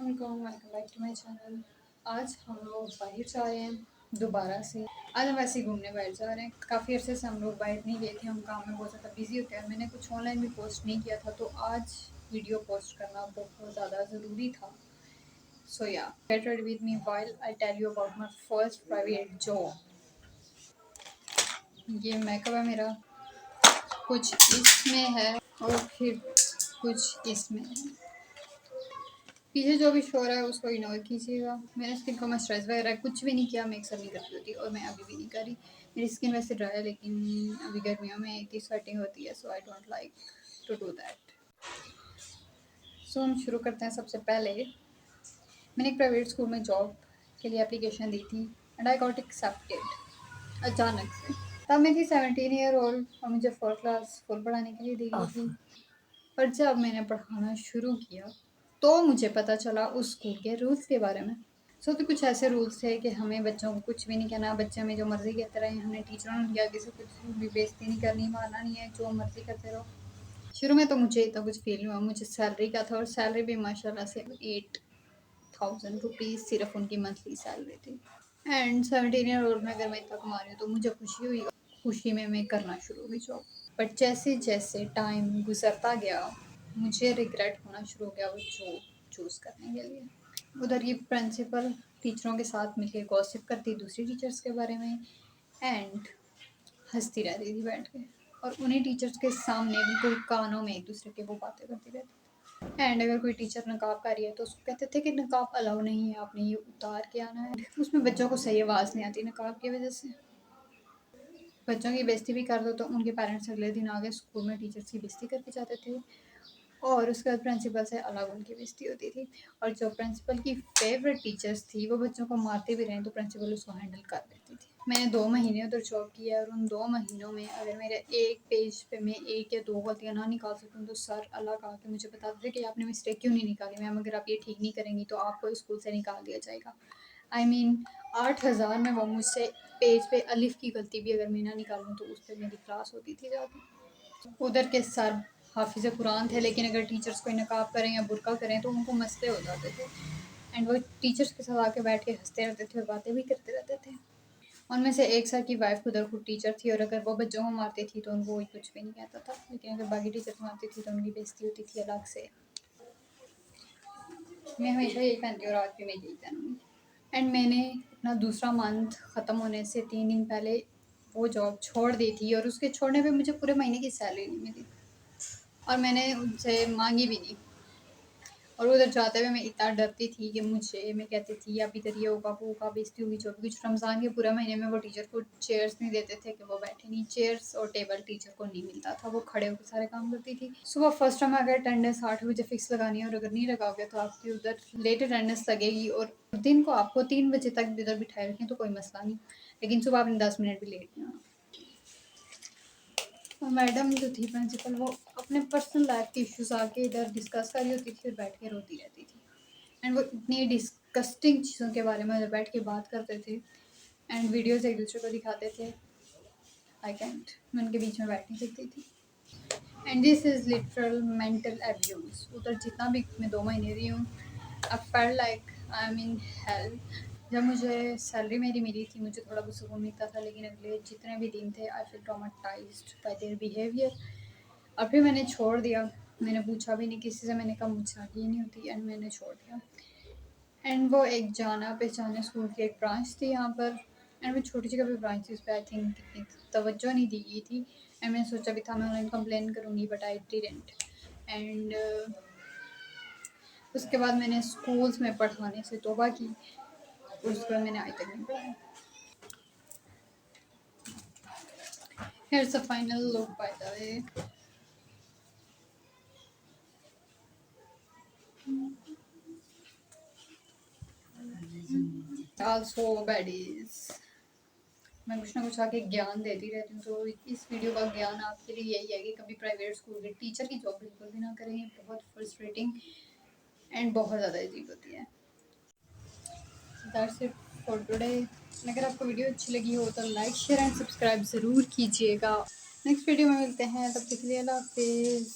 Welcome back to my channel. आज हम लोग बाहर जा रहे हैं दोबारा से। आज हम वैसे ही घूमने बाहर जा रहे हैं। काफ़ी अरसे से हम लोग बाहर नहीं गए थे, हम काम में बहुत ज़्यादा बिजी होते हैं। मैंने कुछ ऑनलाइन भी पोस्ट नहीं किया था, तो आज वीडियो पोस्ट करना बहुत ज़्यादा ज़रूरी था। So yeah get ready with me while I tell you about my first private job. ये मेकअप है मेरा, कुछ इसमें है और फिर कुछ इसमें है। पीछे जो भी शोर है उसको इग्नोर कीजिएगा। मेरे स्किन को मॉइस्चराइज वगैरह कुछ भी नहीं किया, मेकअप नहीं करती होती और मैं अभी भी नहीं करी। मेरी स्किन वैसे ड्राई है, लेकिन अभी गर्मियों में इतनी स्वेटिंग होती है, so I don't like to do that. So हम शुरू करते हैं। सबसे पहले मैंने एक प्राइवेट स्कूल में जॉब के लिए एप्लीकेशन दी थी एंड आई गॉट एक्सेप्टेड अचानक से। तब मैं थी 17 ईयर ओल्ड और मुझे 4th क्लास फुल पढ़ाने के लिए दी गई थी। पर जब मैंने पढ़ाना शुरू किया तो मुझे पता चला उस स्कूल के रूल्स के बारे में। तो कुछ ऐसे रूल्स थे कि हमें बच्चों को कुछ भी नहीं कहना, बच्चे हमें जो मर्ज़ी कहते रहे, हमने टीचरों ने आगे से कुछ भी बेइज्जती नहीं करनी, मारना नहीं है, जो मर्ज़ी करते रहो। शुरू में तो मुझे इतना कुछ फील हुआ, मुझे सैलरी का था और सैलरी भी माशाल्लाह से 8000 रुपीज़ सिर्फ उनकी मंथली सैलरी थी। एंड 17 ईयर ओल्ड में अगर मैं इतना कमा रही हूँ तो मुझे खुशी हुई। खुशी में मैं करना शुरू हुई जॉब। बट जैसे जैसे टाइम गुजरता गया मुझे रिग्रेट होना शुरू हो गया वो जॉब चूज़ करने के लिए। उधर ये प्रिंसिपल टीचरों के साथ मिलकर गॉसिप करती दूसरी टीचर्स के बारे में एंड हंसती रहती थी बैठ के, और उन्हीं टीचर्स के सामने बिल्कुल कानों में एक दूसरे के वो बातें करती रहती। एंड अगर कोई टीचर नकाब कर रही है तो उसको कहते थे कि नकाब अलाउ नहीं है, आपने ये उतार के आना है। उसमें बच्चों को सही आवाज़ नहीं आती नकाब की वजह से। बच्चों की बेइज्जती भी कर दो तो उनके पेरेंट्स अगले दिन आगे स्कूल में टीचर्स की बेइज्जती करके जाते थे और उसके बाद प्रिंसिपल से अलग उनकी बेइज्जती होती थी। और जो प्रिंसिपल की फेवरेट टीचर्स थी वो बच्चों को मारते भी रहें तो प्रिंसिपल उसको हैंडल कर लेती थी। मैंने 2 महीने उधर जॉब किया और उन 2 महीनों में अगर मेरे एक पेज पे मैं 1 या 2 गलतियाँ ना निकाल सकूँ तो सर अलग आके मुझे बताते थे कि आपने मिस्टेक क्यों नहीं निकाली मैम, अगर आप ये ठीक नहीं करेंगी तो आपको स्कूल से निकाल दिया जाएगा। आई मीन 8000 में वो मुझसे पेज पे अलिफ की गलती भी अगर मैं ना निकालूँ तो उस पर मेरी क्लास होती थी जाके। उधर के सर हाफिज़ कुरान थे, लेकिन अगर टीचर्स कोई नकाब करें या बुरका करें तो उनको मसले हो जाते थे। एंड वो टीचर्स के साथ आके बैठ के हंसते रहते थे और बातें भी करते रहते थे। उनमें से एक सर की वाइफ उधर खुद टीचर थी और अगर वो बच्चों को मारती थी तो उनको कुछ भी नहीं कहता था, लेकिन अगर बाकी टीचर्स मारती थी तो उनकी बेइज्जती होती थी अलग से। मैं हमेशा यही पहनती हूँ और आज भी मैं यही पहनूँगी। एंड मैंने अपना दूसरा मंथ ख़त्म होने से 3 दिन पहले वो जॉब छोड़ दी थी और उसके छोड़ने पे मुझे पूरे महीने की सैलरी नहीं मिली और मैंने उनसे मांगी भी नहीं। और उधर जाते हुए मैं इतना डरती थी कि मैं कहती थी अब इधर ये होगा वो होगा, बेइज्जती होगी, जो भी कुछ। रमज़ान के पूरे महीने में वो टीचर को चेयर्स नहीं देते थे कि वो बैठे, नहीं चेयर्स और टेबल टीचर को नहीं मिलता था, वो खड़े होकर सारे काम करती थी। सुबह फर्स्ट टाइम अगर अटेंडेंस 8 बजे फिक्स लगानी है और अगर नहीं लगाओगे तो आपकी उधर लेट अटेंडेंस लगेगी और दिन को आपको 3 बजे तक इधर बिठाए रखें तो कोई मसला नहीं, लेकिन सुबह आपने 10 मिनट भी लेट नहीं होना। और मैडम जो थी प्रिंसिपल, वो अपने पर्सनल लाइफ के इश्यूज आके इधर डिस्कस कर रही होती थी और बैठ के रोती रहती थी। एंड वो इतनी डिस्कस्टिंग चीज़ों के बारे में उधर बैठ के बात करते थे एंड वीडियोस एक दूसरे को दिखाते थे। आई कैंट, मैं उनके बीच में बैठ नहीं सकती थी। And this is literal mental abuse. उधर जितना भी मैं 2 महीने रही हूँ, I felt like I am in hell. जब मुझे सैलरी मेरी मिली थी मुझे थोड़ा बहुत सुकून मिलता था, लेकिन अगले जितने भी दिन थे I feel traumatized by their behaviour. और फिर मैंने छोड़ दिया, मैंने पूछा भी नहीं किसी से, मैंने कहा मुझसे आगे ही नहीं होती एंड मैंने छोड़ दिया। एंड वो एक जाना पहचाना स्कूल की एक ब्रांच थी यहाँ पर एंड मैं छोटी जगह पे ब्रांच थी, उस पर आई थिंक इतनी तवज्जो नहीं दी गई थी एंड मैंने सोचा भी था मैं ऑनलाइन कंप्लेन करूँगी बट आई डिडंट। एंड उसके बाद मैंने स्कूल्स में पढ़ाने से तौबा की और उसके बाद मैंने आज तक नहीं पढ़ाया। Here's a final look by the way. Also baddies, मैं कुछ ना कुछ आके ज्ञान देती रहती हूँ, तो इस वीडियो का ज्ञान आपके लिए यही है कि कभी प्राइवेट स्कूल के टीचर की जॉब बिल्कुल भी ना करें, बहुत फ्रस्ट्रेटिंग एंड बहुत ज़्यादा अजीब होती है। That's it for today. अगर आपको वीडियो अच्छी लगी हो तो लाइक शेयर एंड सब्सक्राइब ज़रूर कीजिएगा। नेक्स्ट वीडियो में मिलते हैं, तब तक के लिए अल्लाह हाफिज़।